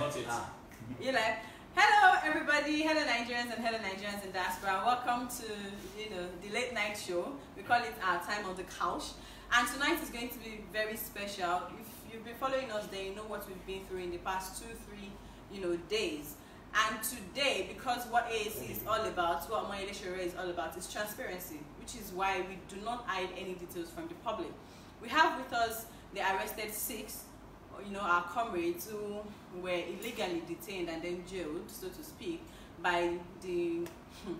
not it. You're like, hello everybody, hello Nigerians and hello Nigerians in diaspora. Welcome to the late night show. We call it our time on the couch. And tonight is going to be very special. If you've been following us, then you know what we've been through in the past 2-3 days. And today, because what AAC is all about, what Omoyele is all about, is transparency, which is why we do not hide any details from the public. We have with us the arrested 6, our comrades who were illegally detained and then jailed, so to speak, by the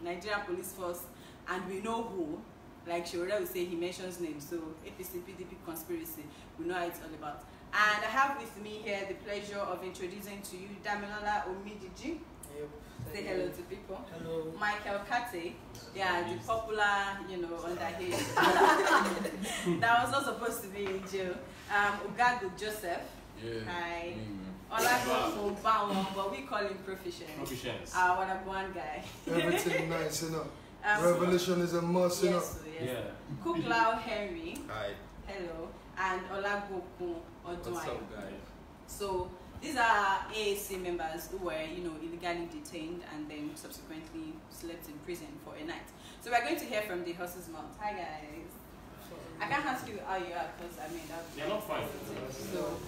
Nigerian police force, and we know who. Like Sowore will say, he mentions names, so APC, PDP conspiracy, we know what it's all about. And I have with me here the pleasure of introducing to you Damilola Omidiji. Yep. Say hello to people. Hello. Michael Kate, the popular, underhead. That was not supposed to be in jail. Ugagu Joseph. Yeah. Hi. Olago Mbawo, but we call him Proficient. Our one guy. Everything nice, Revelation is a must, Yes. Yeah. Kuklao Henry. Hi. Hello. And Olagoku Odwai. What's up, guys? So these are AAC members who were, illegally detained and then subsequently slept in prison for a night. So we're going to hear from the horse's mouth. Hi guys. I can't ask you how you are because you're not fine. So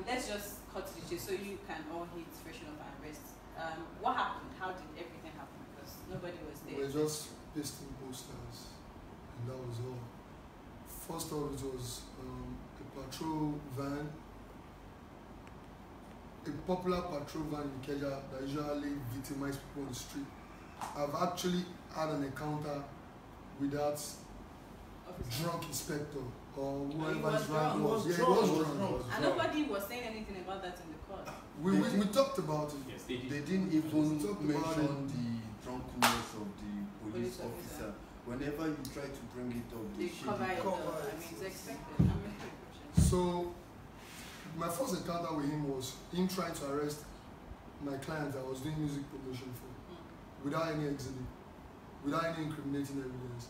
let's just cut to the chase so you can all hit freshen up and rest. What happened? How did everything happen? Because nobody was there. We just pasting posters, and that was all. First off, it was a patrol van, a popular patrol van in Kenya that usually victimizes people on the street. I've actually had an encounter with that drunk inspector or whoever his rank was. Yeah, he was drunk. And nobody was saying anything about that in the court. We talked about it. Yes, they didn't even mention the drunkenness of the police officer. Whenever you try to bring it up, they cover it up. It's expected. So, my first encounter with him was him trying to arrest my client that I was doing music promotion for, without any exhibit, without any incriminating evidence.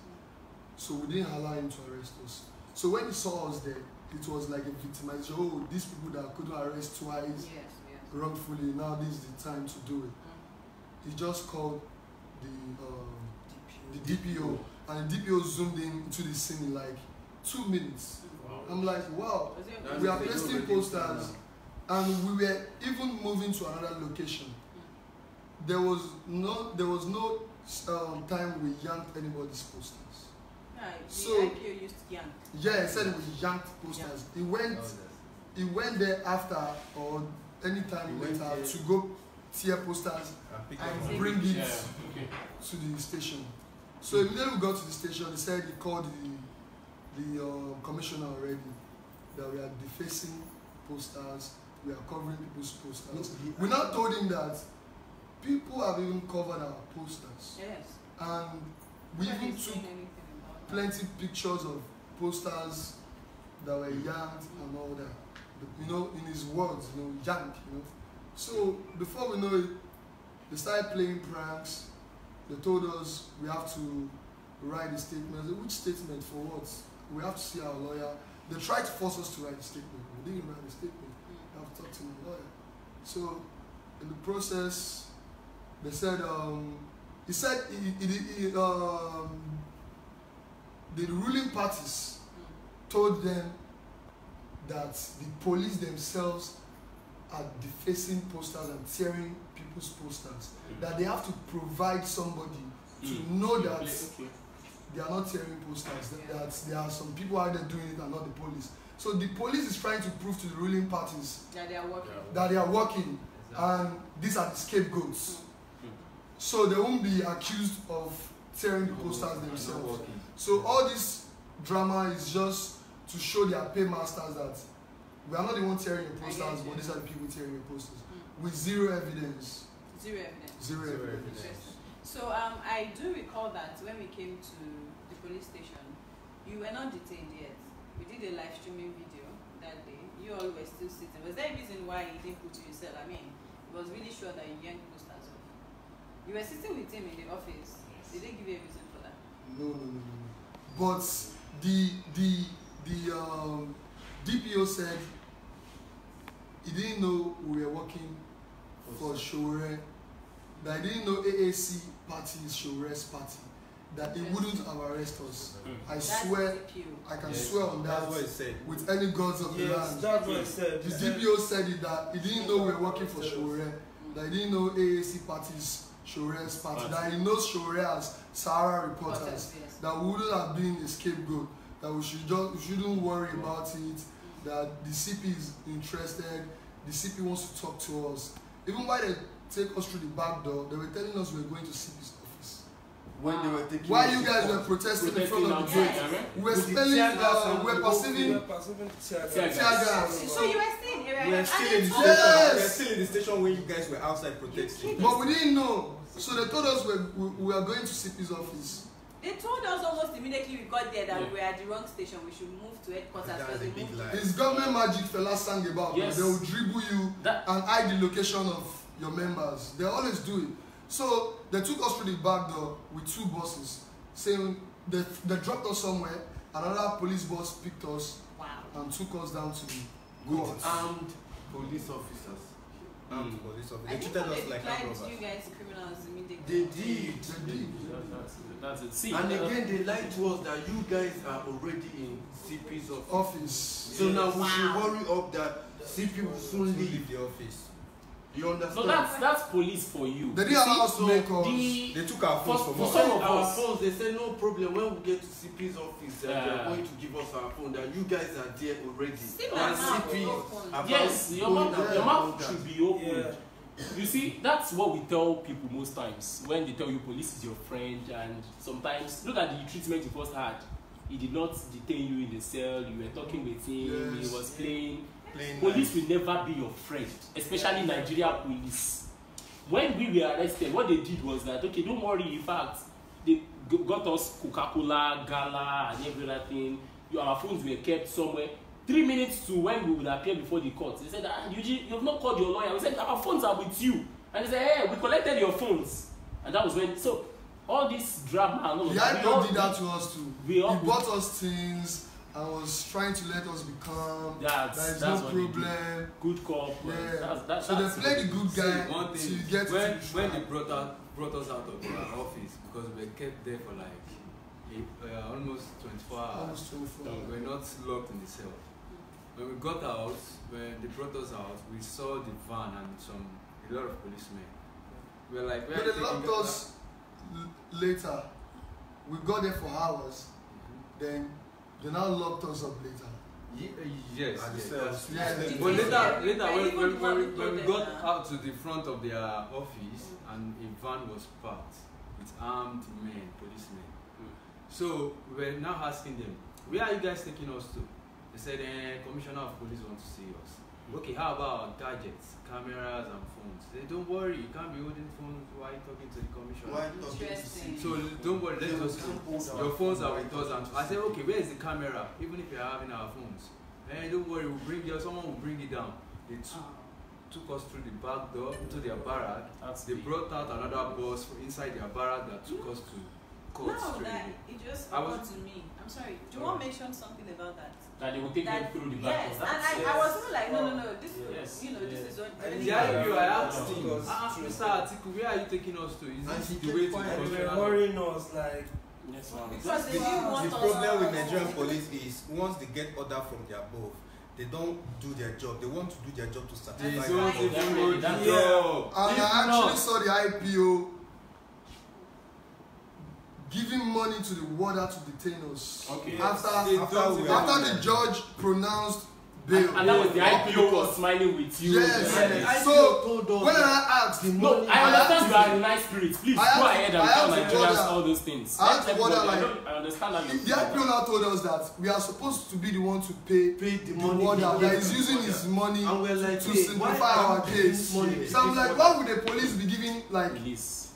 So we didn't allow him to arrest us. So when he saw us there, it was like a victimization. Oh, these people that couldn't arrest twice wrongfully, now this is the time to do it. He just called the DPO, and the DPO zoomed in into the scene in like 2 minutes. Wow. I'm like, wow, we are pasting posters, and we were even moving to another location. There was no time we yanked anybody's posters. So IPO used to yank. Yeah, he said we yanked posters. He went there after or any time later to go tear posters and bring it to the station. So immediately we got to the station, he said he called the commissioner already that we are defacing posters, we are covering people's posters. We now told him that people have even covered our posters. Yes. And we even took plenty pictures of posters that were yanked and all that. In his words, yanked, So before we know it, they started playing pranks. They told us we have to write a statement. I said, which statement for what? We have to see our lawyer. They tried to force us to write a statement. We didn't write a statement. We have to talk to my lawyer. So in the process, they said, the ruling parties told them that the police themselves are defacing posters and tearing people's posters. That they have to provide somebody to know that they are not tearing posters, that there are some people out there doing it and not the police. So the police is trying to prove to the ruling parties that they are working. That they are working, and these are the scapegoats. So they won't be accused of tearing the posters themselves. So all this drama is just to show their paymasters that we are not the ones tearing your posters, but these are the people tearing your posters. With zero evidence. Zero evidence. Zero evidence. So I do recall that when we came to the police station, you were not detained yet. We did a live streaming video that day. You all were still sitting. Was there a reason why you didn't put you yourself? I mean, it was really sure that you yanked posters off. You were sitting with him in the office. Did they give you a reason for that? No. But the DPO said he didn't know we were working that he didn't know AAC party is Sowore's party, that he wouldn't have arrested us. I swear, I can swear on that. That's what he said. With any gods of the land. That's what he said. The DPO said it that he didn't know we were working for Sowore, that he didn't know AAC party is Sowore's party, that he knows Sowore as Sahara reporters, that we wouldn't have been a scapegoat, that we shouldn't worry about it, that the CP is interested, the CP wants to talk to us. Even while they take us through the back door, they were telling us we were going to CP's office. When they were taking while you guys were protesting in front of the gate, we were smelling, we were perceiving tear gas. So you were still in area? We were still in the station. We were still in the station when you guys were outside protesting. But we didn't know. So they told us we were going to CP's office. They told us almost immediately we got there that we were at the wrong station. We should move to headquarters. It's government magic fella sang about. Yes. They will dribble you and hide the location of your members. They always do it. So they took us through the back door with 2 buses, saying they dropped us somewhere. Another police bus picked us and took us down to the court. Armed police officers. They treated us like robbers. You guys criminals immediately. They did. That's it. See, and again, they lied to us that you guys are already in CP's office. So now we should hurry up that CP will soon leave the office. You understand? So that's police for you. They didn't allow us to make us. They took our phones from us. Some of our us. phones, they said no problem. When we get to CP's office, they are going to give us our phone. That you guys are there already. And CP, yes, your mouth should be open. Yeah. You see, that's what we tell people most times when they tell you police is your friend, and sometimes look at the treatment you first had. He did not detain you in the cell. You were talking with him. He was playing. Police will never be your friend, especially Nigeria police. When we were arrested, what they did was that, okay, don't worry, in fact, they got us Coca-Cola, Gala, and everything. Our phones were kept somewhere. 3 minutes to when we would appear before the court. They said, you have not called your lawyer. We said, our phones are with you. And they said, hey, we collected your phones. And that was when, so, all this drama and all the IPO did that to us too. He bought us things. I was trying to let us be calm. There is no problem. Good cop. Yeah. So they played the good guy to get when they brought us out of our office, because we were kept there for like almost 24 hours. Almost 24 hours. We were not locked in the cell. When we got out, when they brought us out, we saw the van and a lot of policemen. We were like, but they locked us later. We got there for hours. Then they now locked us up later. Yes. Yeah. But later when we got out to the front of their office and a van was parked with armed men, policemen. So we were now asking them, where are you guys taking us to? They said, Commissioner of Police wants to see us. Okay, how about gadgets, cameras and phones? They said, don't worry, you can't be holding phones while talking to the commissioner. So don't worry, let us know. Your phones are with us. And I said, okay, where is the camera? Even if we are having our phones. Don't worry, someone will bring it down. They took us through the back door into their barrack. They brought out another bus inside their barrack that took us to court straight away. It just occurred to me. I'm sorry, do you want to mention something about that? That they will take them through the back. Yes, and I was even like, no, this is what. I asked him, Mr. Atiku, where are you taking us to? Is it the way to the they're worrying us like. Yes, ma'am. Because they didn't want the us. problem with Nigerian police is once they get order from the above, they don't do their job. They want to do their job to satisfy And I actually saw the IPO giving money to the warder to detain us. Okay. After the judge pronounced bail. And that was the IPO was smiling with you. Yes. So when I asked the money, I understand you are in nice spirit. Please go ahead and tell Nigerians all those things. I asked the warder, I understand that. The IPO now told us that we are supposed to be the one to pay the warder that is using his money to simplify our case. So I'm like, why would the police be giving like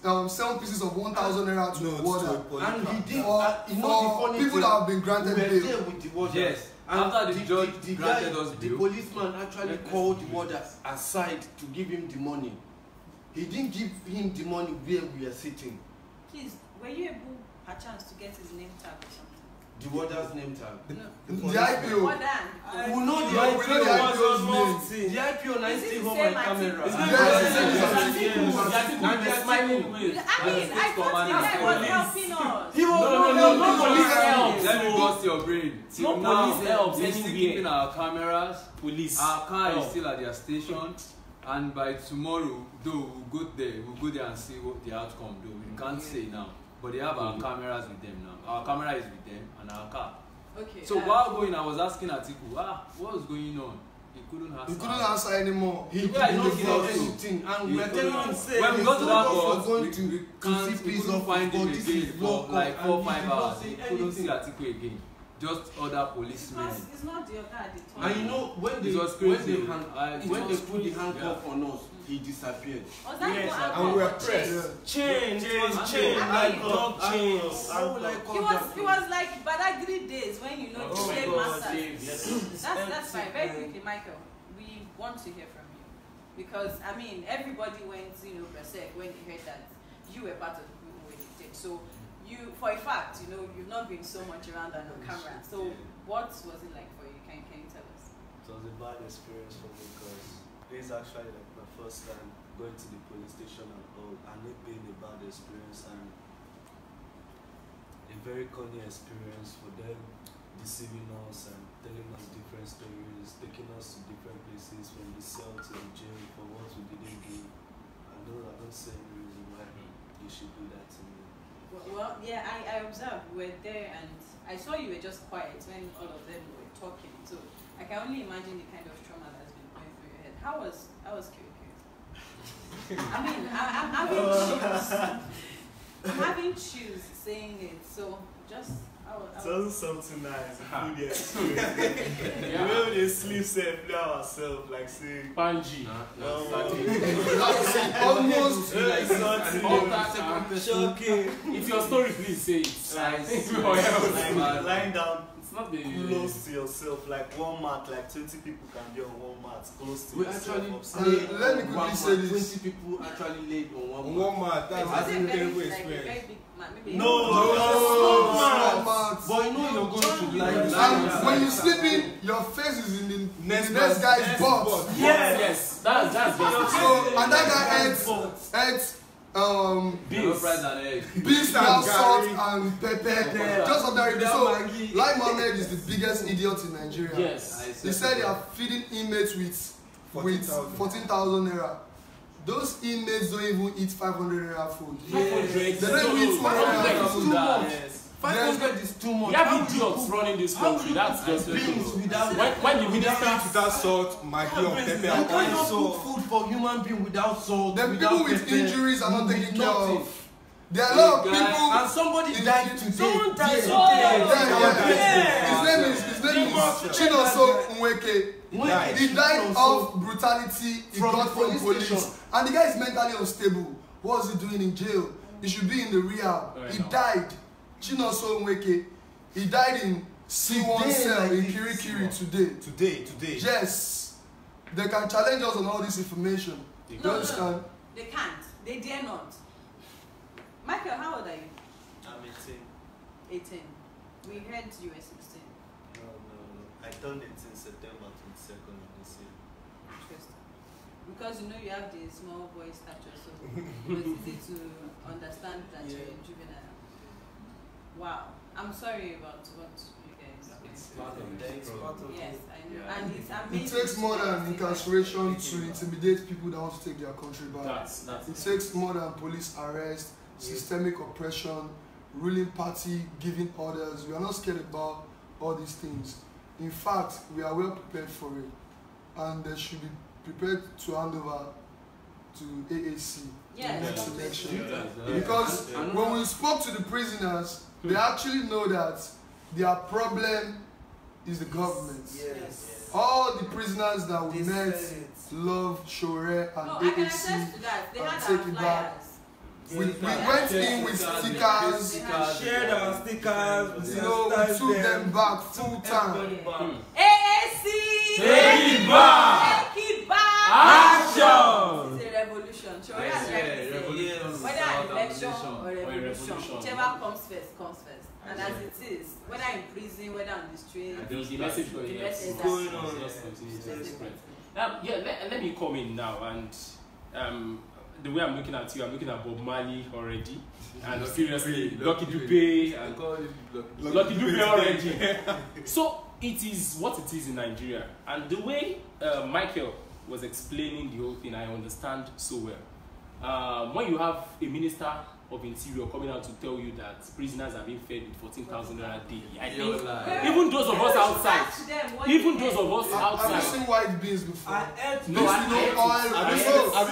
7 pieces of 1,000 naira to the warder? And he did. For people that have been granted bail. Yes. After the judge granted us the policeman actually called the warder aside to give him the money. He didn't give him the money where we are sitting. Please, were you able, perchance, to get his name tag or something? The warder's name tag. The IPO. More than. We know the No, we know the IPO's name. The IPO now Is it still the hold same my camera. Atiku? Yes, They're smiling I with. mean, I thought the guy was helping us. He was No police helps. Let me bust your brain. No Till police now, helps they're still anywhere. keeping our cameras. Police. Our car is help. still at their station, and by tomorrow, though we'll go there and see what the outcome. Though we can't say now, but they have our cameras with them now. Our camera is with them and our car. Okay. So while going, I was asking Atiku, what was going on? He couldn't answer. He couldn't answer anymore. He did Yeah, not he know did. anything, and He we are telling him, couldn't. When we got to that bus, going we to see peace couldn't of find him this again is for local, like 4 or and 5 he did not hours. say We couldn't see anything. Atiku again. Just other policemen. Because it's not the other at the time. And you know when It they was when crazy. they put the handcuff on us, he disappeared. Was that Yes, for and we are alcohol? pressed. Chain, chain, like dog chains. It was like Badagry days when you know the Oh my slave God, masters. James, yes. That's fine. Very quickly, Michael, we want to hear from you because I mean everybody went berserk when they heard that you were part of the people who were detained. So you, for a fact, you've not been so much around on camera. So what was it like for you? Can you tell us? It was a bad experience for me because this is actually like my first time going to the police station and all, and it being a bad experience and a very corny experience for them deceiving us and telling us different stories, taking us to different places from the cell to the jail for what we didn't do. I don't see any reason why you should do that to me. Well, yeah, I observed we were there and I saw you were just quiet when all of them were talking. So I can only imagine the kind of trauma that's been going through your head. How was Kiri? I mean, I'm having chills. I'm having chills saying it. So just It wasn't something nice. Food experience. The way they sleep safe, play ourselves, like saying Panji. Almost like something shocking. If your story, please say it. Like lying down It's not the close to yourself, like one mat, like 20 people can be on one mat, close to We yourself. actually upstairs. let me quickly say this. 20 people actually laid on On one one mat, that's was a it very, terrible like, a experience. very big man? Maybe No, small mats. mats. But you know you're going to lie And down. when you sleep in, your face is in the Next next guy's butt. yes. That's just So and that guy ate bills. Fries and eggs. beans without salt and pepper. Pepper. Just ordinary. Without So Maggi. Lai Mohammed is the biggest idiot in Nigeria. Yes. They said they are feeding inmates with 14,000 naira. Those inmates don't even eat 500 naira food. Yes. They don't eat 400 naira food. Yes. 500 is too much. We have idiots running this country. That's just beans without when the minister Without salt, Maggi or pepper You and cannot oil. cook food for human being without salt. The without people with pepper, injuries are not taken care nothing. of. There are a lot of The guy- people. And somebody died today. Someone died Yes. today. Yeah. His name is Chinoso Nweke. When He died of brutality he From got the from police police. station. And the guy is mentally unstable. What was he doing in jail? He should be in the rehab. Right He now. died. Chinoso Nweke. He died in C1 Today, cell like in this. Kirikiri today. Today. Yes. They can challenge us on all this information. You No, understand? they can't. They dare not. Michael, how old are you? I'm 18. 18. We heard you were 16. No. I turned 18 September 22nd of this year. Interesting. Because you have the small boy stature, so it's easy to understand that you're a juvenile. Wow. I'm sorry about what you guys are going through. Yes, I know. Yeah. And it's It amazing. takes more than incarceration to intimidate people that want to take their country back. That's It takes more than police arrest, systemic oppression, ruling party giving orders. We are not scared about all these things. In fact, we are well prepared for it. And they should be prepared to hand over to AAC Yes, the next obviously. election. Yeah. Because when we spoke to the prisoners, they actually know that their problem is the government. Yes. All the prisoners that we They met said it. love Sowore and No, I can AAC. attest to that. They and had take our it flyers. back. We went in with stickers, Shared our stickers, we took them back full time. everybody back. AAC! Take it back! Take it back! Action! It's a revolution. Sowore Yes, has right to say. revolution Whether an without election revolution. or a revolution, revolution. whichever comes first, comes first. And as it is, whether in prison, whether on the street, the message is going on. Let me come in now, and the way I'm looking at you, I'm looking at Bob Marley already, and seriously, Lucky Dube, and Lucky Dube already. So it is what it is in Nigeria, and the way Michael was explaining the whole thing, I understand so well. When you have a minister of Interior coming out to tell you that prisoners are being fed with 14,000 naira daily, I think even those of us outside, Have you seen white beans before? Have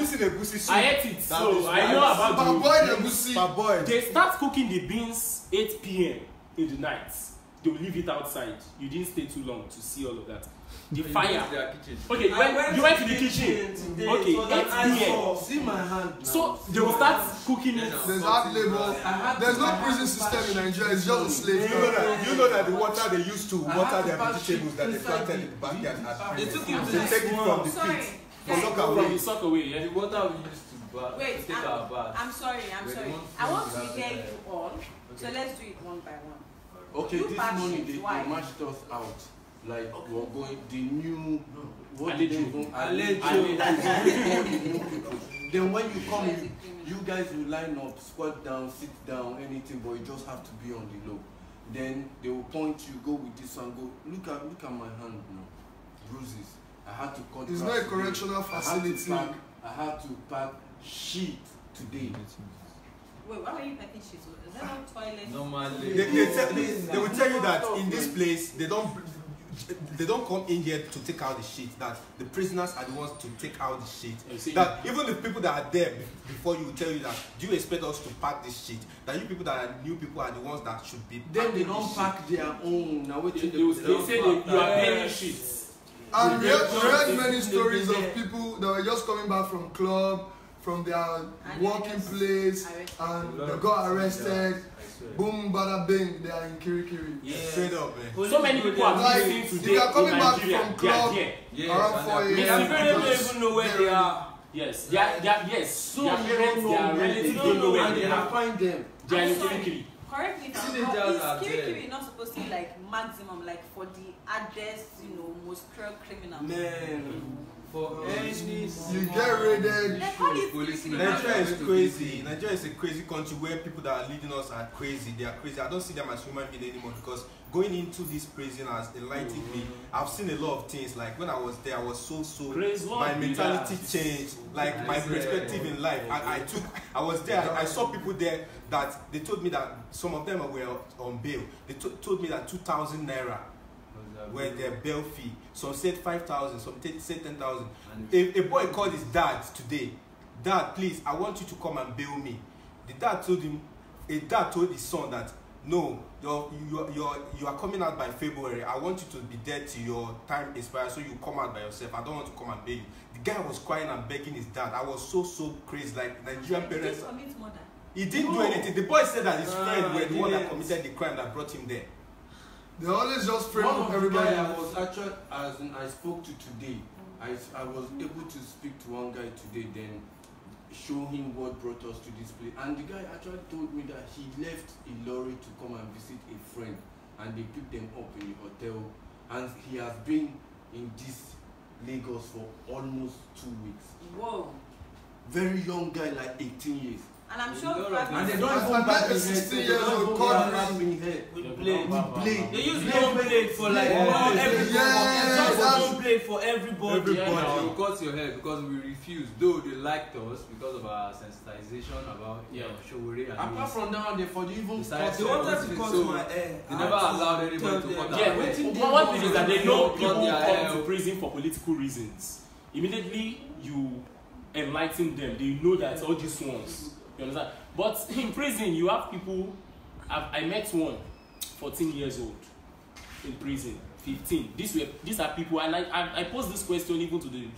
you seen a goosey soup? I ate it, so I know about Parboiled. They start cooking the beans 8 p.m. in the night. They will leave it outside. You didn't stay too long to see all of that. The fire. Okay, you went to the kitchen. Okay, 8 p.m. See my hand. So they will start cooking it. There's hard labor. There's no prison system in Nigeria. It's just a slave. You know that the water they used to water their vegetables that they planted in the backyard at They took it they take it from the pit. From the sock away, yeah. The water we used to bath. Wait, to take our bath. I'm sorry. I want to hear you all. So let's do it one by one. Okay, You this pack morning shit, they why? matched us out. Like we're going the new what Allegro. Then when you come in, you guys will line up, squat down, sit down, anything, but you just have to be on the low. Then they will point you, go with this one, go look at my hand now. Bruises. I had to cut. It's not a correctional facility. I had to pack shit today. Wait, why are you packing shit? Is that not toilet? Normally. They will tell you that in this place they don't come in here to take out the shit. That the prisoners are the ones to take out the shit. That even the people that are there before you will tell you that, do you expect us to pack this shit? That you people that are new people are the ones that should be. Then they don't pack their own. Now wait till They say you are burying shit. And we heard many stories of people that were just coming back from club, from their working place, and they got arrested. Boom, bada bing, they are in Kirikiri. Yeah. Straight up, man. So many people are missing If today you are coming in back Nigeria. from club around 4 They a.m. don't even know where they are. Yes, their parents, their relatives don't know where they are. Find them. They are in I'm sorry. Kirikiri. Correct me if I'm Teenagers wrong. Is are Kirikiri not supposed to be like maximum, like for the hardest, most cruel criminals? Man. For any You get raided. They call it policemen. Nigeria is crazy. Nigeria is a crazy country where people that are leading us are crazy. They are crazy. I don't see them as human beings anymore because going into this prison has enlightened me. I've seen a lot of things. Like when I was there, I was so my mentality changed. Like my perspective in life. I was there. I saw people there that they told me that some of them were on bail. They told me that 2,000 naira were their bail fee. Some said 5,000, some said 10,000. A boy called his dad today. Dad, please, I want you to come and bail me. The dad told him. A dad told his son that no, you are coming out by February. I want you to be there till your time expires, so you come out by yourself. I don't want to come and bail you. The guy was crying and begging his dad. I was so crazy. Like Nigerian parents. Did he commit murder? He didn't do anything. The boy said that his friend were the one that committed the crime that brought him there. They always just frame One of everybody. I was actually, as I spoke to today, I was able to speak to one guy today, then show him what brought us to this place. And the guy actually told me that he left a lorry to come and visit a friend, and they picked them up in the hotel. And he has been in this Lagos for almost 2 weeks. Whoa. Very young guy, like 18 years. And I'm sure And they don't I even met back a in 16 head. years old called me. With blade. Blade. They use one blade for like everybody. Just one blade for everybody. They will cut your hair because we refused. Though they liked us because of our sensitization about Sowore and Apart from that, they for the even Decided They wanted to cut my hair. they never allowed anybody to cut Yeah, their hair. one thing is that they know people Cut their come hair. to prison for political reasons. Immediately you enlighten them, they know that all these ones. You understand? But in prison, you have people. I met one, 14 years old, in prison, 15. These are people, and I posed this question even to the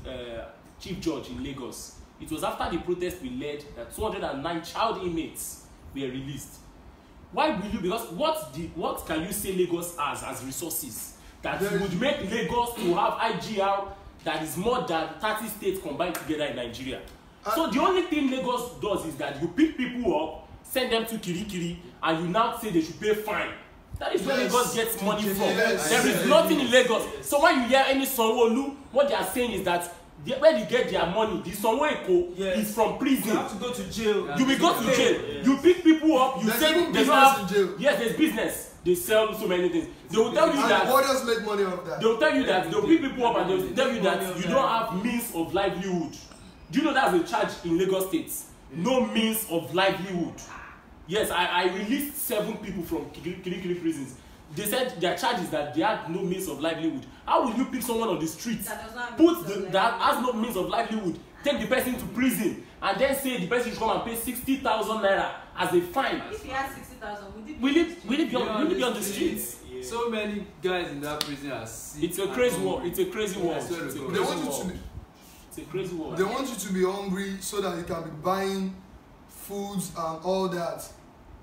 chief judge in Lagos. It was after the protest we led that 209 child inmates were released. Why will you? Because what can you say Lagos has as resources that would make Lagos to have IGR that is more than 30 states combined together in Nigeria? So the only thing Lagos does is that you pick people up, send them to Kirikiri, and you now say they should pay fine That is where Lagos gets money from. Yes. There is nothing in Lagos. So when you hear any Sowore, what they are saying is that where they get their money, the Sowore is from prison. You have to go to jail. You will go to jail. Yes. You pick people up. You There's say even they don't business have. in jail. Yes, there's business. They sell so many things. They will tell you And that. the warriors make money off that. They will tell you that. They will pick people up and they will tell you that you don't have means of livelihood. Do you know that's a charge in Lagos State? No means of livelihood. Yes, I released 7 people from Kirikiri prisons. They said their charge is that they had no means of livelihood. How will you pick someone on the street, that has no means of livelihood, take the person to prison, and then say the person should come and pay 60,000 naira as a fine? If he has 60,000, will it be on the streets? So many guys in that prison are sick. It's a crazy war. It's a crazy war. It's a It's a crazy They crazy want you war. to be, It's a crazy war. they want you to be hungry so that you can be buying foods and all that.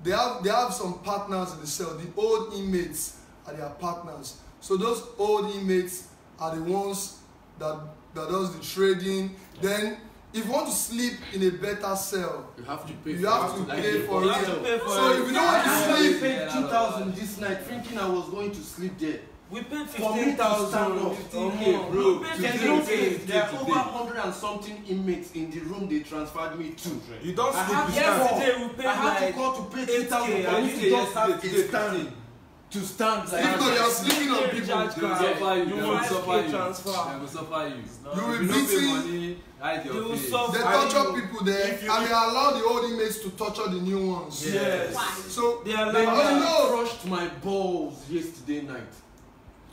They have some partners in the cell. The old inmates are their partners. So those old inmates are the ones that does the trading. Then if you want to sleep in a better cell, You have to pay you have to pay for You have to it. pay for So it. if you don't want to I sleep, paid 2,000 this night thinking I was going to sleep there. We paid For me to stand 15,000. up, 15K, bro. We paid There 15K. are over 100 and something inmates in the room they transferred me to. You don't I sleep, have you stand. Yesterday we paid I had to like call to pay 8K. 2,000 I for me used to just have a stand. To stand like even though you are sleeping on people, Recharge They will card. suffer you. You They will will suffer you. transfer. They will suffer you. you will If be you don't pay beating. money, hide They your will face. suffer. They torture people there, and they allow the old inmates to torture the new ones. Yes. So They are They like crushed my balls yesterday night.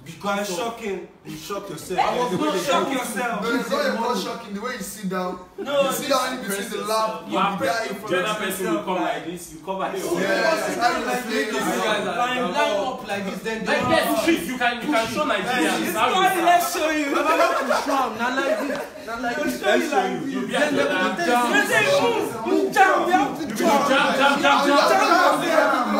Because shocking. You shock yourself. I was not shock yourself. no, it's not even shocking. The way you sit down, No, you sit down in between the lap, You are the guy pressing in for front the of other person will come like this. You cover his you. Yes, how you play You guys this. are Line up like this, then Like there's streets you can show Nigerians how you start. Let's show you. I'm about to show them, not like this, not like this. Let's show you. You be at the other. You jump, we have to You jump. jump.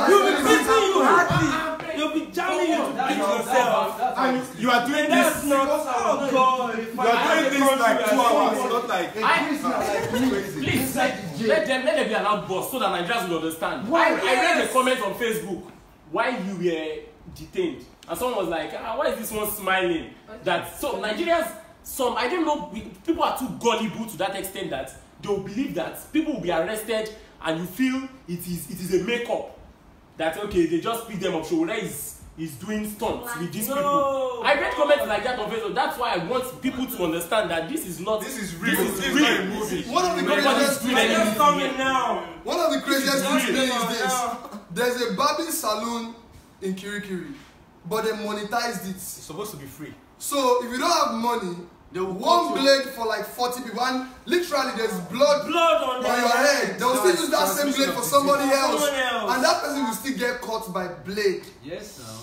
You'll be beating you hardly. You'll be jamming you to beat yourself. And you are doing That's this. not, oh God. You are doing this like 2 hours, not like. Please let them be allowed boss so that Nigerians will understand. I read a comment on Facebook while you were detained, and someone was like, why is this one smiling? That so Nigerians, I don't know, people are too gullible to that extent that they will believe that people will be arrested and you feel it is a makeup. That okay, they just pick them up. Sowore is doing stunts with these people. I read comments like that on Facebook. That's why I want people to understand that this is not. This is real. This is This is real. not a movie. One of the Nobody's craziest doing They're anything just coming here. now. One of the craziest This is things real. is this. There's a barbing salon in Kirikiri, but they monetized it. It's supposed to be free. So if you don't have money, They will one cut you. blade for like 40 people, and literally there's blood Blood on on your head. They will still use that same blade for somebody else, Someone else. and that person will still get cut by blade. Yes, now.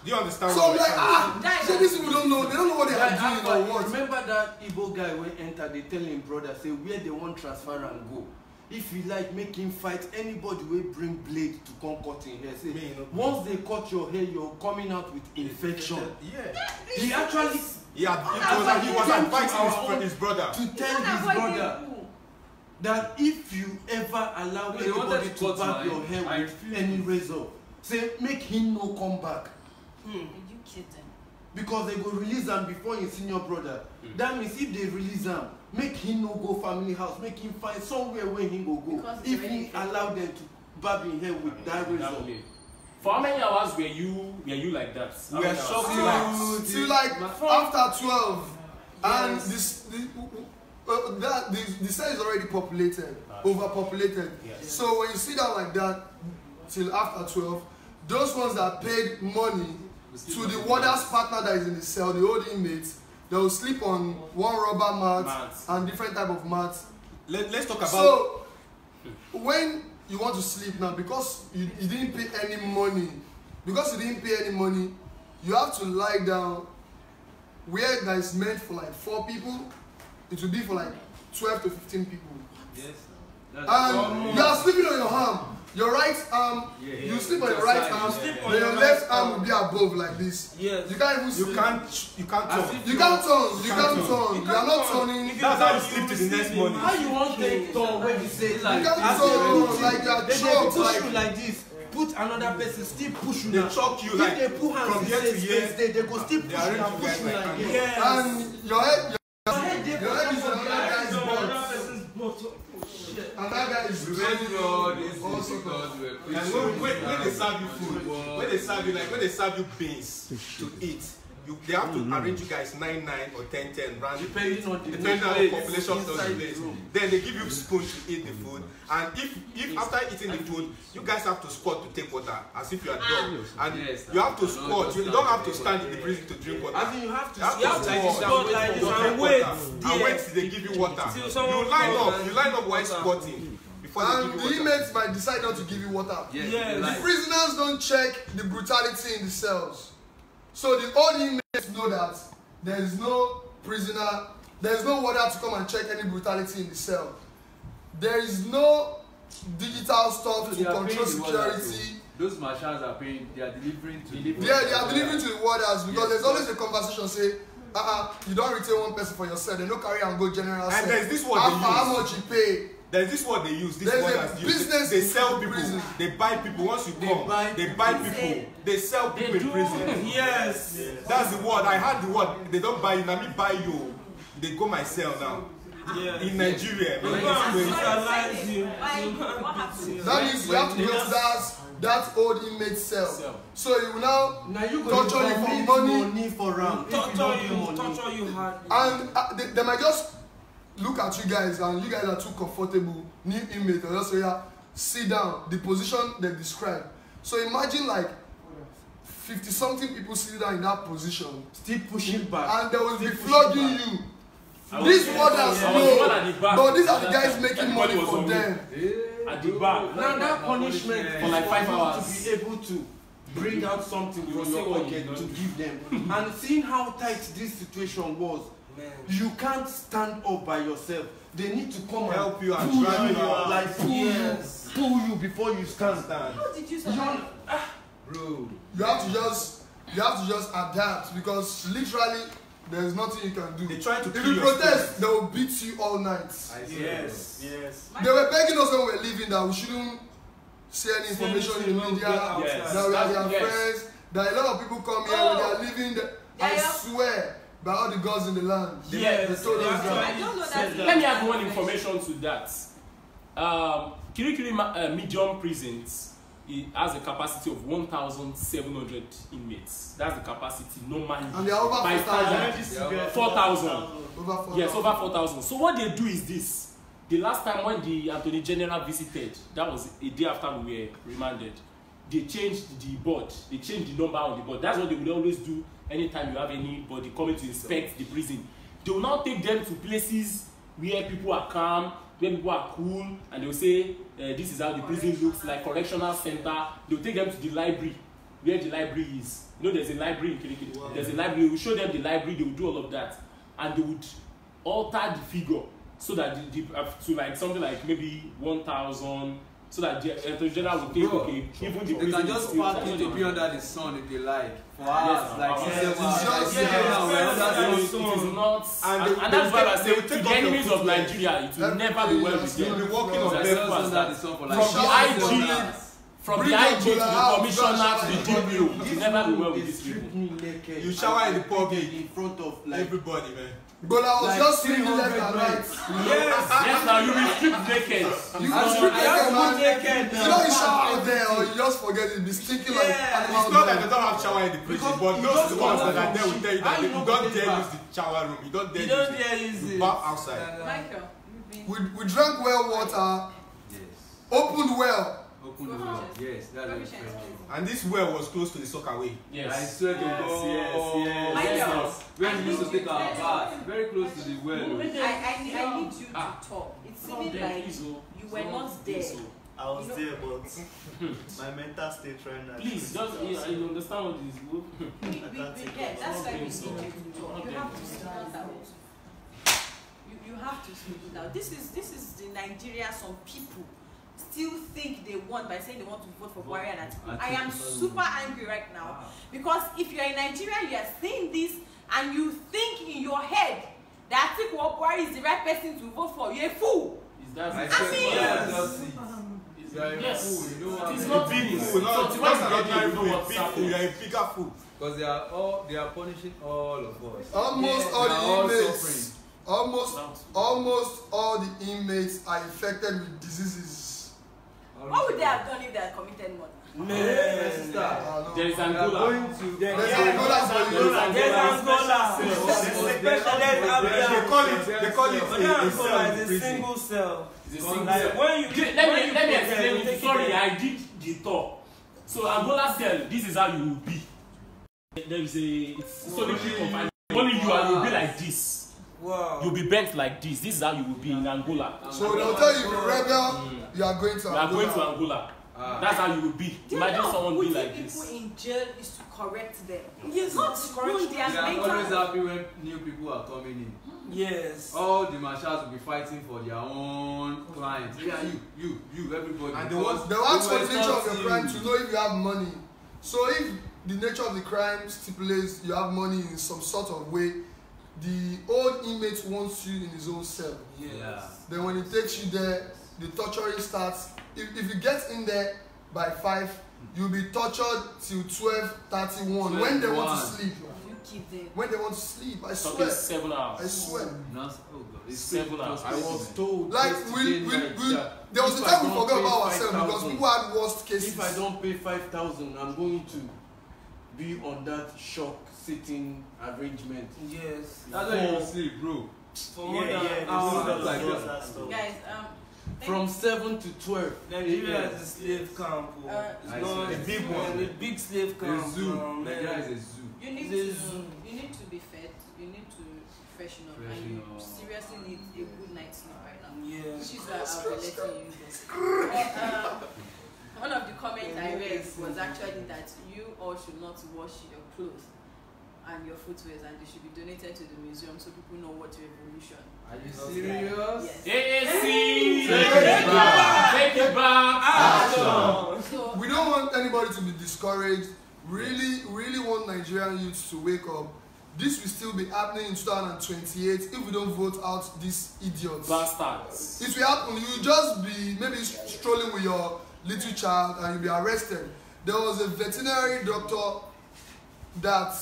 Do you understand So what I'm like, I'm saying? so these people don't know. They don't know what they are Like, doing or what. remember that Igbo guy when enter, they tell him brother, say where they want transfer and go. If you like, make him fight anybody will bring blade to come cut in hair. Say, Me, no. once they cut your hair, you're coming out with infection. Yeah. He actually He was advising his brother. to tell his brother that if you ever allow They wanted anybody to to cut barb my- your hair I with any razor, say make him no come back. Are you kidding? Because they go release him before his senior brother. That means if they release him, make him no go family house, make him find somewhere where he go go. Because it's If already he allow them to barb his hair with that razor. For how many hours were you like that? How We are many hours? shocked. Till like after 12, and the cell is already populated, overpopulated. Yes. So when you sit down like that till after 12, those ones that paid money to the warder's partner that is in the cell, the old inmates, they will sleep on one rubber mat Mats. and different type of mats. Let's talk about. So when you want to sleep now, because you didn't pay any money, you have to lie down where that is meant for like 4 people. It will be for like 12 to 15 people. Yes. And you are sleeping on your arm. Your right arm, you sleep on your right arm, then your left arm will be above like this. Yes. You can't even sleep. You can't turn. You can't turn. You are not turning. That's how you sleep till the next morning. How you want to turn when you say You like can't turn like you are they choked. push Like you like this. put another person, still push you. They chop you like they put hands from year to year. they go still push you and push you like Yes. And your head is another guy's butt. And that guy is really also And when they serve you food, when they serve you beans to eat, they have to arrange you guys 9-9 or 10-10 round depending on the population of the place. Then they give you spoon to eat the food, and if after eating the food you guys have to squat to take water as if you are dog, and you have to squat. You don't have to stand in the prison to drink water. I mean, you have to squat like this and wait. And wait till they give you water. You line up while squatting. And the inmates might decide not to give you water. Yes. The prisoners don't check the brutality in the cells. So the old inmates know that there is no prisoner, there is no water to come and check any brutality in the cell. There is no digital stuff to control security. Those marshals are paying, they are delivering to the Yeah, they are delivering to the warders because there's always a conversation say, you don't retain one person for yourself, they don't carry and go general cell. And there's this word how much you pay. There's this word they use. This There's word a that's business used. They sell people. prison. They buy people. Once you come, they buy people. They sell people in prison. Yes. That's the word. I heard the word. They don't buy you. Now me buy you. They go my cell now. Yeah. In Nigeria. That That means you have to go to that old inmate cell. So you will now you torture you for money for round. Torture you hard. And they might just look at you guys and you guys are too comfortable, new inmate, or just say, sit down, the position they describe. So imagine like 50-something people sitting down in that position, still pushing back, and they will be flogging you. These warders know, but these are the guys making money for them. At the back. Now that punishment for like 5 hours to be able to bring out something from your pocket to give them. And seeing how tight this situation was, you can't stand up by yourself. They need to come help you and pull drag you, you out. like pull you before you stand. How did you survive? Bro, You have to just adapt because literally there's nothing you can do. They try to if kill you your protest, they will beat you all night. Yes. They were begging us when we were leaving that we shouldn't say any information in the media, that we are their friends, that a lot of people come here when they are leaving. I swear, by all the gods in the land. Yes. They told us that. I don't know that. Let me add one information to that. Kirikiri medium prisons, it has a capacity of 1,700 inmates. That's the capacity normally. And they are over 4,000. 4,000. Over 4,000. Yes, over 4,000. So what they do is this. The last time when the Attorney General visited, that was a day after we were remanded, they changed the board. They changed the number on the board. That's what they will always do anytime you have anybody coming to inspect the prison. They will now take them to places where people are calm, where people are cool, and they will say, this is how the prison looks like, correctional center. They will take them to the library, where the library is. You know, there's a library in Kirikiri. Wow. There's a library. We will show them the library. They will do all of that, and they would alter the figure so that to like something like maybe 1,000. So that the Attorney General will think, okay, even the prison can just park it to be under the sun if they like. For us, like 7 hours. It is not. And that's why I say, to the enemies of Nigeria, it will never be well with them. You'll be walking on left from the IG to the commissioner to the DPO, it will never be well with these people. You shower in the public in front of like everybody, man. Bola was just screaming left and right. Yes, now you will strip naked. You will strip naked. You don't shower out there or you just forget it. Be stinking like animal. It's not that they don't have shower in the prison, but those the ones that are there will tell you that you don't dare use the shower room. You don't dare use it. Bath outside. Michael, we drank well water. Yes. Opened well. Yes, that's very true. And this well was close to the soccer way. Yes. I swear to God. Yes. When we used to take our bath, very close to the well. I need you to talk. It seemed like you were not there. I was there, but my mental state right now. Please, just you understand what this is. That's why we need you to talk. You have to speak out. You have to speak out. This is the Nigeria. Some people still think they won by saying they want to vote for Buhari and Atiku. I am super angry right now because if you're in Nigeria, you are saying this and you think in your head that Atiku or Buhari is the right person to vote for. You're a fool. Is that yes. Yes. You know what it's not big this. fool. So No, it's that's when not you get big know fool. what's Big fool. happening. You are a bigger fool. Because they are punishing all of us. Almost Yeah, all they are the all inmates, suffering. almost all the inmates are infected with diseases. What would they have done if they had committed murder? Sister, There is we are Angola. going to. There's Angola for you. They call it a cell in It's a prison. single cell. It's a single Like, cell. when you Let me get explain there, it. Sorry, I did the talk. So Angola cell, this is how you will be. There is it's solitary confinement. Only you and you'll be like this. Wow. You'll be bent like this. This is how you will be in Angola. So they'll tell you, if you rebel, you are going to You are going to Angola. Angola. That's how you will be. Do you Imagine know, someone be putting like people this. in jail is to correct them. Yes, Not it's to ruin their They are mental always health. happy when new people are coming in. Yes. All the marshals will be fighting for their own clients. Yeah, you, everybody. And Because They will ask for will the nature of stop your crime you. to know if you have money. So if the nature of the crime stipulates you have money in some sort of way, the old inmate wants you in his own cell. Yeah. Then when he takes you there, the torturing starts. If you get in there by 5, you'll be tortured till 12:31 when they want to sleep. You keep them. When they want to sleep, I Talking swear. 7 I hours. swear. Not, oh God, it's 7 hours. crazy. I was told Like yesterday night there was a if I time we don't forgot pay about ourselves because 5,000, people had worst cases. if I don't pay 5,000, I'm going to be on that shock sitting arrangement. Yes. That's why you sleep, bro. For more than hours hours like like that. that. Guys, From 7 to 12. Nigeria is a slave camp. It's I not see. a big one. A big slave A camp. zoo. man. Nigeria is a zoo. you need There's- to be fed. You need to freshen up, and Freshen you up. seriously need a good night's sleep right now. Yeah. Which is why I'll be letting you go. One of the comments I read was actually that you all should not wash your clothes and your footwear, and they should be donated to the museum so people know what revolution. Are you serious? Yes. AAC! Take it back! Action! So We don't want anybody to be discouraged. Really want Nigerian youths to wake up. This will still be happening in 2028 if we don't vote out these idiots. Bastards. It will happen. You will just be maybe strolling with your little child and you'll be arrested. There was a veterinary doctor that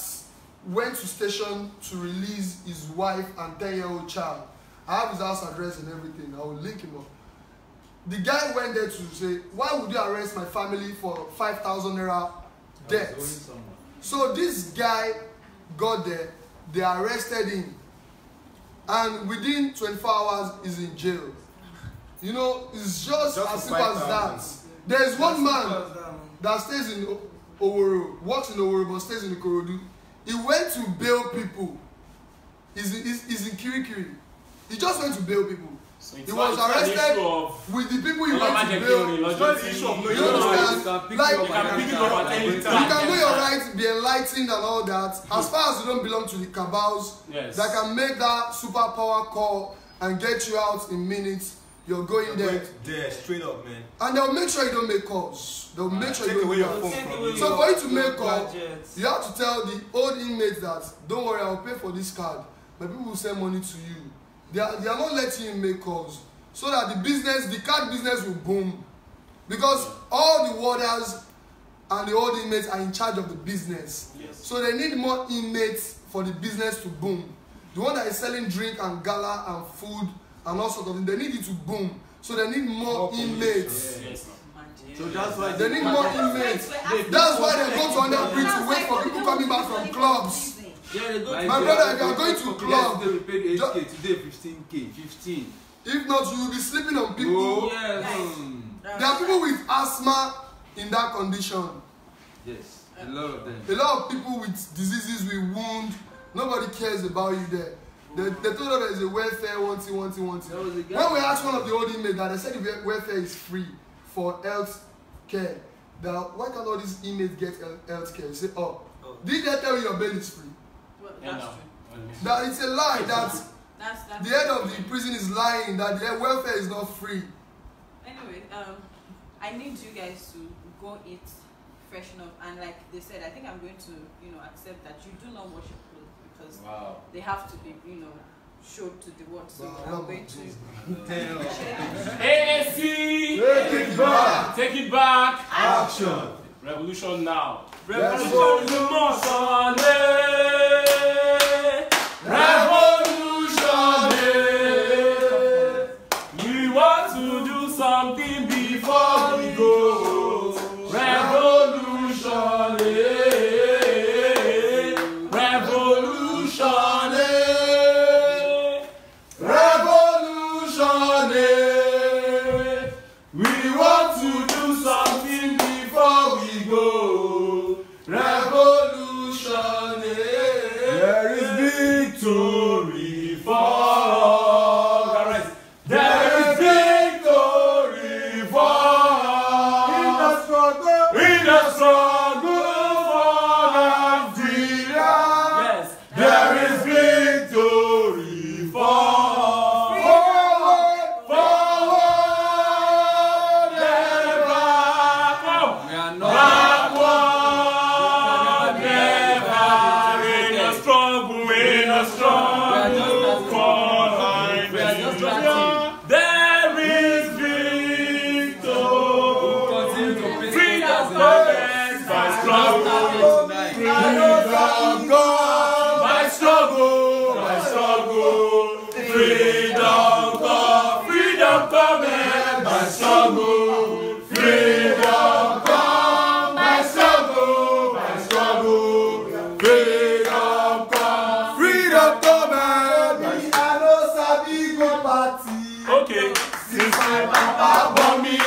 went to station to release his wife and 10-year-old child. I have his house address and everything. I will link him up. The guy went there to say, why would you arrest my family for 5,000 naira debt? So this guy got there, they arrested him, and within 24 hours he's in jail. You know, it's just as simple as that. There is one man that stays in Oworo, works in Oworo but stays in Ikorodu. He went to bail people. He's in Kirikiri. He just went to bail people. So He was arrested with the people he went to bail. It's not an issue of You understand? Like, You can pick it up at any you time. can know your right, be enlightened and all that. As far as you don't belong to the cabals Yes. that can make that superpower call and get you out in minutes, you're going there. There, straight up, man. And they'll make sure you don't make calls. They'll make sure Take you away don't your make phone calls. from you. So for you to make calls, Gadgets. you have to tell the old inmates that, don't worry, I'll pay for this card. But people will send money to you. They are not letting you make calls. So that the card business will boom. Because all the warders and the old inmates are in charge of the business. Yes. So they need more inmates for the business to boom. The one that is selling drink and gala and food and all sorts of things, they need it to boom. So they need more inmates. Yes. So that's why They need more inmates. That's why they go to under bridge to wait for people coming back from clubs. Yeah, they go Like, My brother, if you are going to club, yesterday we paid 8K, today 15K, 15. if not, you will be sleeping on people. Oh, Yes. There are people with asthma in that condition. Yes, a lot of them. A lot of people with diseases, with wound. Nobody cares about you there. They told us there is a welfare, one thing. There was a guy. When we asked one of the old inmates that they said the welfare is free for health care, that why can't all these inmates get health care? You say, did they tell you your bail is free? Well, Yeah, that's no. true. That it's a lie. That That's the head of the prison is lying. That the welfare is not free. Anyway, I need you guys to go eat, freshen up, and like they said, I think I'm going to, accept that you do not wash your clothes because they have to be, showed to the world. So I'm going to. AAC! Take it back. Take it back. Action. Revolution now. Revolution. We want to do something before we go. Revolution. We want to do something before we go. Revolution. There is victory for us. There is victory for us. In the struggle for Nigeria. Yes. There is victory for us.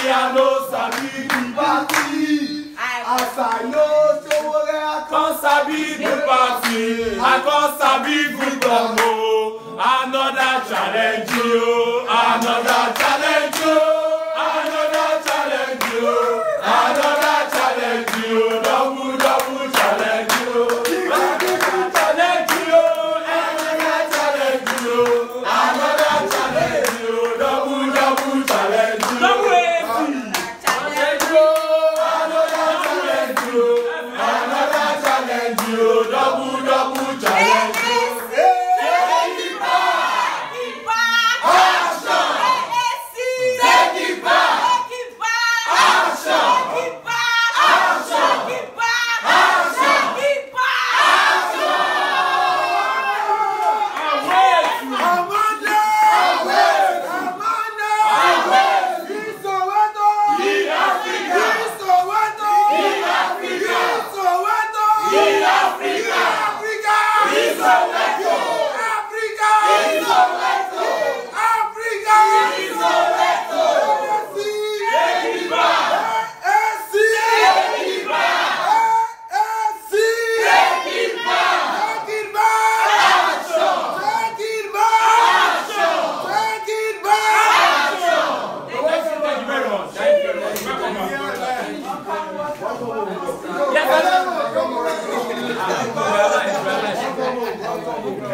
I know Sabi party. As I know Sowore I can't Sabi party. I can't Sabi Gutomo. Another challenge you. Another challenge you. Another challenge you. Another challenge you. Double challenge you. Another challenge you. Another challenge you. Another challenge you. Double challenge you.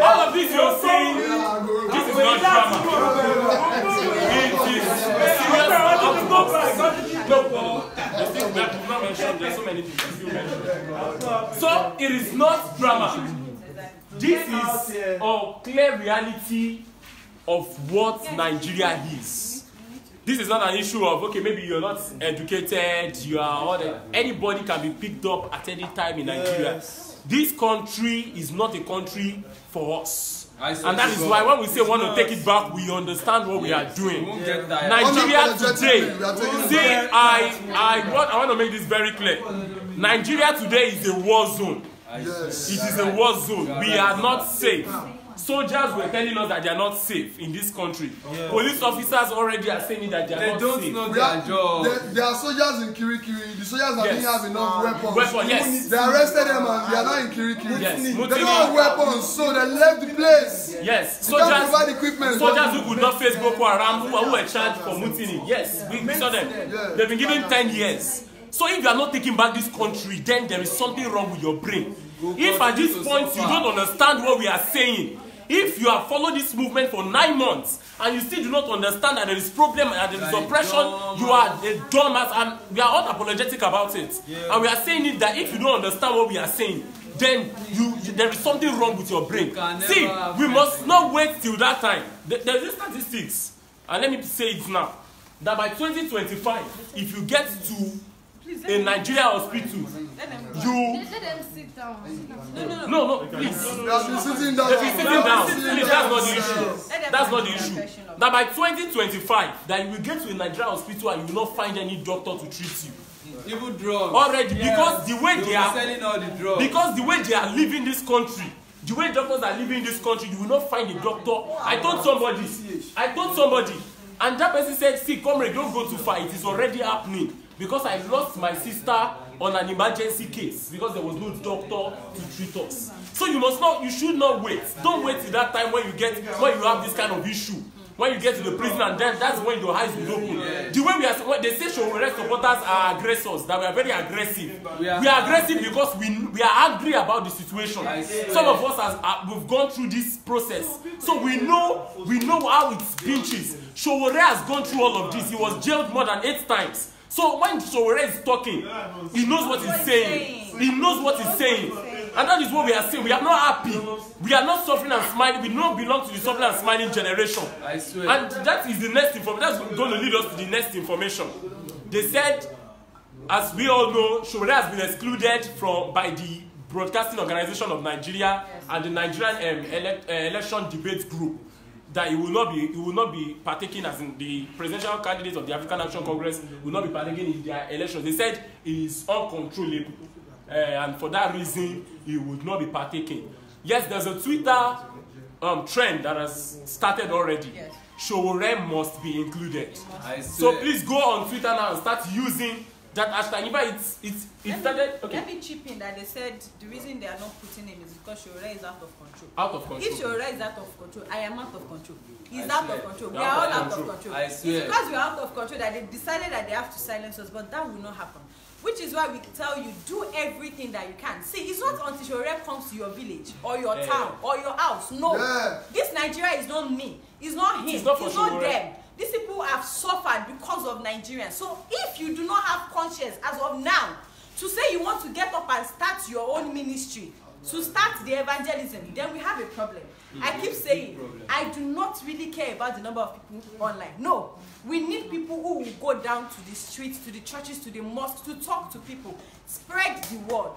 All of this you're saying, this is not drama. It is serious. There's so many things you mentioned. So it is not drama. This is a clear reality of what Nigeria is. This is not an issue of, okay, maybe you're not educated, you are anybody can be picked up at any time in Nigeria. Yes. This country is not a country for us. And that is why when we say we want to take it back, we understand what we are doing. Nigeria today, see, I want to make this very clear. Nigeria today is a war zone. It is a war zone. We are not safe. Soldiers were telling us that they are not safe in this country. Police officers already are saying that they are not safe. They don't know their job. There are soldiers in Kirikiri. The soldiers that didn't have enough weapons. Yes. They arrested them and they are not in Kirikiri. Yes. They don't have weapons, so they left the place. Yes. They can't provide equipment. Soldiers who could not face Boko Haram, who were charged for mutiny. Yes, we saw them. They've been given 10 years. So if you are not taking back this country, then there is something wrong with your brain. If at this point you don't understand what we are saying, if you have followed this movement for 9 months and you still do not understand that there is problem and there is oppression, you are a dumbass, and we are unapologetic about it. And we are saying it that if you don't understand what we are saying, then there is something wrong with your brain. See, we must not wait till that time. There is statistics, and let me say it now. that by 2025, if you get to a Nigeria hospital, you... Let them sit down. No, please. They have been sitting down. Please, that's not the issue. That's not the issue. That by 2025, that you will get to a Nigeria hospital and you will not find any doctor to treat you. Even drugs. Already, because the way they are selling all the drugs. Because the way they are living this country, the way doctors are living this country, you will not find a doctor. I told somebody, and that person said, see, comrade, don't go too far. It is already happening. Because I lost my sister on an emergency case because there was no doctor to treat us. So you should not wait. Don't wait till that time when you have this kind of issue. When you get to the prison, and then that's when your eyes will open. The way they say Sowore supporters are aggressors, that we are very aggressive. We are aggressive because we are angry about the situation. Some of us we've gone through this process, so we know how it pinches. Sowore has gone through all of this. He was jailed more than 8 times. So when Sowore is talking, he knows what he's saying. He knows what he's saying. And that is what we are saying. We are not happy. We are not suffering and smiling. We don't belong to the suffering and smiling generation. I swear. And that is the next information. That's going to lead us to the next information. They said, as we all know, Sowore has been excluded by the Broadcasting Organization of Nigeria and the Nigerian Election Debate Group. That he will not be partaking, as in the presidential candidates of the African Action Congress will not be partaking in their elections. They said he is uncontrollable, and for that reason he would not be partaking. Yes, there's a Twitter trend that has started already. Yes. Sowore must be included. So please go on Twitter now and start using that hashtag. In fact, it started. Okay. Let me chip in that they said the reason they are not putting him is because Sowore is out of control. Out of control. If Sowore is out of control, I am out of control. He's out of control. We are all out of control. I swear. It's because we are out of control that they decided that they have to silence us, but that will not happen. Which is why we tell you, do everything that you can. See, it's not until Sowore comes to your village or your town or your house. No. This Nigeria is not me. It's not him. It's not them. These people have suffered because of Nigerians. So if you do not have conscience as of now to say you want to get up and start your own ministry, to start the evangelism, then we have a problem. I keep saying, I do not really care about the number of people online. No. We need people who will go down to the streets, to the churches, to the mosques, to talk to people. Spread the word.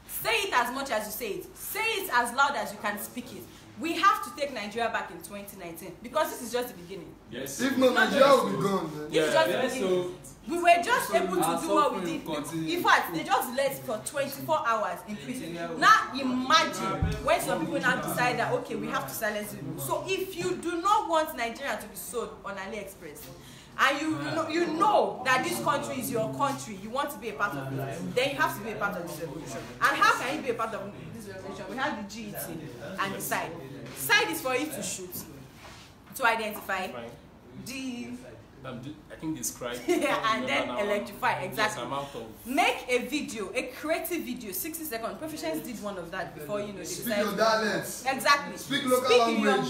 Say it as much as you say it. Say it as loud as you can speak it. We have to take Nigeria back in 2019 because this is just the beginning. Yes. If not, Nigeria will be gone. This is just the beginning. We were just able to do what we did. In fact, they just left for 24 hours in prison. Now imagine when some people now decide that, okay, we have to silence people. So if you do not want Nigeria to be sold on AliExpress, and you know that this country is your country, you want to be a part of it, then you have to be a part of this revolution. And how can you be a part of this revolution? We have the GET and the SIDE. SIDE is for you to shoot, to identify, I think describe. and then electrify, exactly. Yes, I'm out of. Make a video, a creative video, 60 seconds. Professionals did one of that before, they speak your dialects. Exactly. Speak local language. In your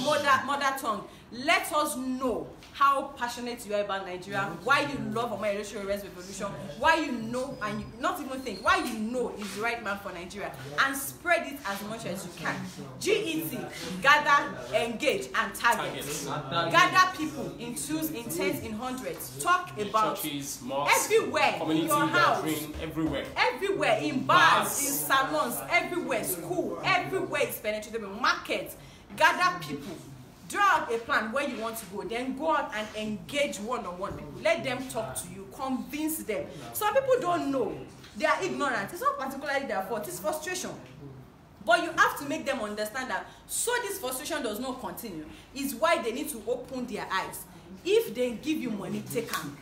mother tongue. Let us know how passionate you are about Nigeria, why you love Omoyele Sowore's revolution, why you know, and you not even think, why you know is the right man for Nigeria, and spread it as much as you can. GET, gather, engage, and target. Gather people in twos, in tens, in hundreds. Talk about churches, mosques, everywhere, in your house, everywhere, in bars, in salons, everywhere, school, everywhere is penetrable. Market, gather people. Draw out a plan where you want to go, then go out and engage one-on-one people. Let them talk to you, convince them. Some people don't know. They are ignorant. It's not particularly their fault, it's frustration. But you have to make them understand that so this frustration does not continue is why they need to open their eyes. If they give you money, take them.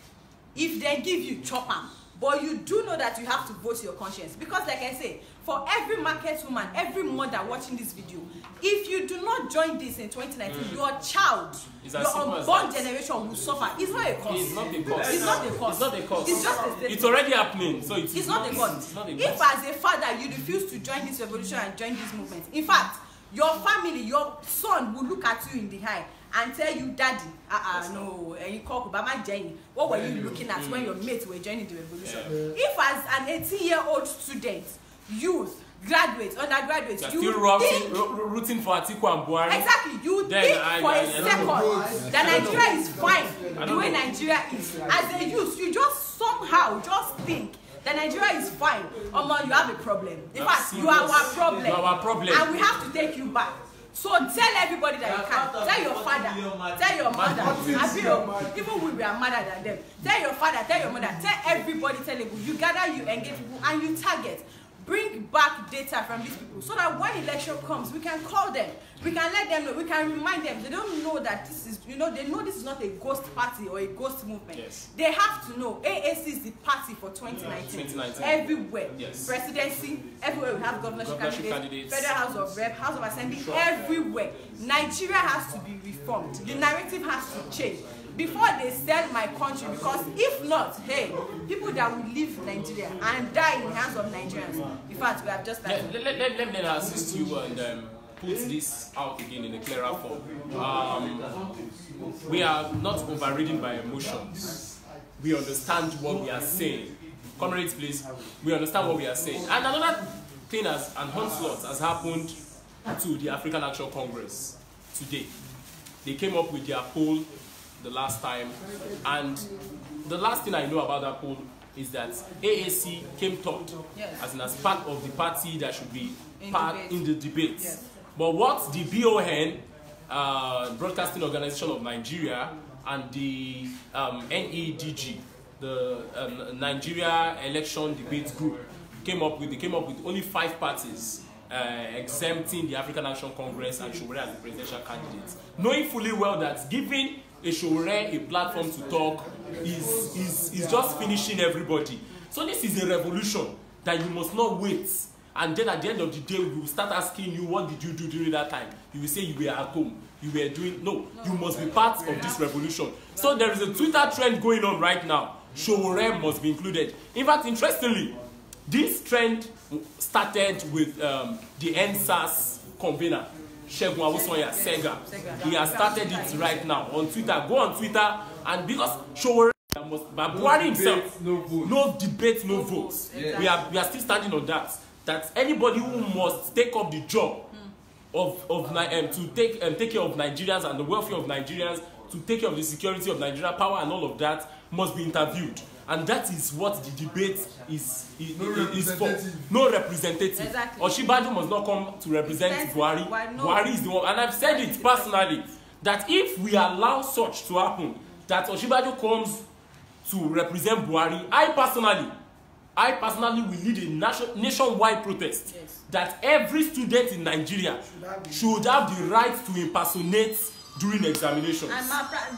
If they give you, chop them. But you do know that you have to vote your conscience. Because like I say, for every market woman, every mother watching this video, if you do not join this in 2019, your child, your unborn generation will suffer. It's not a cause. It's not a cause. It's not a cause. It's not a cause. It's just a statement. It's already happening. So it's not a cause. If as a father you refuse to join this revolution and join this movement, in fact, your family, your son will look at you in the eye and tell you, Daddy, no, what were you looking at when your mates were joining the revolution? If as an 18-year-old student, youth, graduates, undergraduates, you're you still think rooting for Atiku and Buhari. exactly. You think for a second that Nigeria is fine the way Nigeria is. As a youth, you just somehow just think that Nigeria is fine. You have a problem. In fact, you are our problem. You are our problem. And we have to take you back. So tell everybody that you can. Tell your father. Tell your mother. Even we are madder than them. Tell your father. Tell your mother. Tell everybody. Tell people. You gather, you engage people, and you target. Bring back data from these people so that when election comes, we can call them. We can let them know. We can remind them. They don't know that this is, they know this is not a ghost party or a ghost movement. Yes. They have to know AAC is the party for 2019. Everywhere. Yes. Presidency, everywhere we have governorship candidates, Federal House of Rep, House of Assembly, everywhere. Nigeria has to be reformed. The narrative has to change before they sell my country, because if not, hey, people that will leave Nigeria and die in the hands of Nigerians. In fact, we have just like let me assist you and put this out again in a clearer form. We are not overridden by emotions. We understand what we are saying. Comrades, please. We understand what we are saying. And another thing an onslaught has happened to the African Action Congress today. They came up with their poll the last time, and the last thing I know about that poll is that AAC came third, yes, as part of the party that should be in the debate. Yes. But what the BON, Broadcasting Organization of Nigeria, and the NEDG, the Nigeria Election Debate Group, came up with only 5 parties exempting the African Action Congress and Sowore as the presidential candidates, knowing fully well that giving a Sowore a platform to talk is just finishing everybody. So this is a revolution that you must not wait, and then at the end of the day we will start asking you, what did you do during that time? You will say you were at home, you were doing. No, you must be part of this revolution. So there is a Twitter trend going on right now. Sowore must be included. In fact, interestingly, this trend started with the NSAS convener, Segun Awosanya Sega. He has started it right now on Twitter. Go on Twitter, and because Sowore must, but Buhari himself, no debate, no votes. Yeah. We are still standing on that. That anybody who must take up the job to take care of Nigerians and the welfare of Nigerians, to take care of the security of Nigeria, power and all of that, must be interviewed. And that is what the debate is for. No representative. Exactly. Osinbajo must not come to represent Buhari. Buhari is the one. And I've said it personally, that if we allow such to happen, that Osinbajo comes to represent Buhari, I personally will lead a nationwide protest. Yes. That every student in Nigeria should have the right to impersonate during examinations.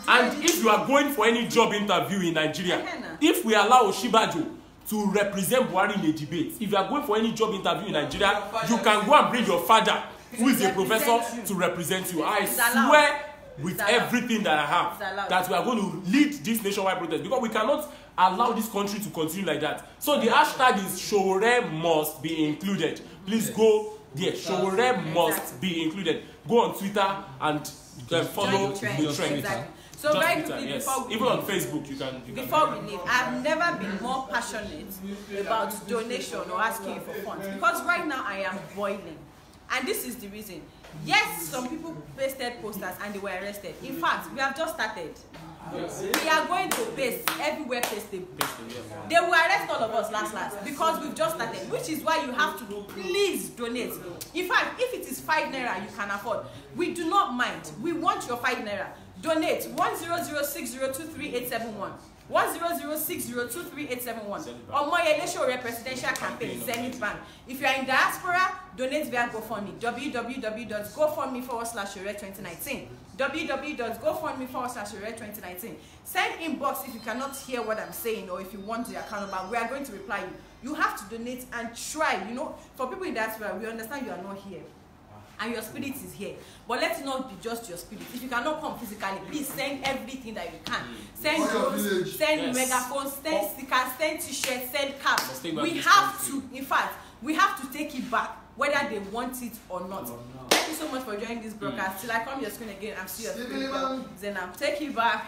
And if you are going for any job interview in Nigeria, if we allow Osinbajo to represent Buhari in a debate, if you are going for any job interview in Nigeria, you can go and bring your father, who is a professor, to represent you. I swear with everything that I have that we are going to lead this nationwide protest, because we cannot allow this country to continue like that. So the hashtag is Sowore must be included. Please go there. Sowore must be included. Go on Twitter and follow the trend. Exactly. So just very quickly, yes. Before we even leave, on Facebook, you can. Before we leave, I've never been more passionate about donation or asking for funds, because right now I am boiling, and this is the reason. Yes, some people pasted posters and they were arrested. In fact, we have just started. Yes. We are going to paste everywhere pastable. They will arrest all of us last because we've just started, which is why you have to please donate. In fact, if it is 5 naira you can afford, we do not mind. We want your 5 naira. Donate 10060238871. 10060238871. Omoyele Sowore presidential campaign, Zenith Bank. If you are in diaspora, donate via GoFundMe. www.gofundme/Sowore2019. www.gofundme/Sowore2019. Send inbox if you cannot hear what I'm saying, or if you want the account number. We are going to reply you. You have to donate and try. For people in diaspora, we understand you are not here and your spirit is here, but let it not be just your spirit. If you cannot come physically, please send everything that you can. Send drones, send megaphones, send stickers, send t-shirts, send caps. We have to, in fact, we have to take it back, whether they want it or not. Thank you so much for joining this broadcast. Till I come to your screen again, I'm still your Zenam. Take it back.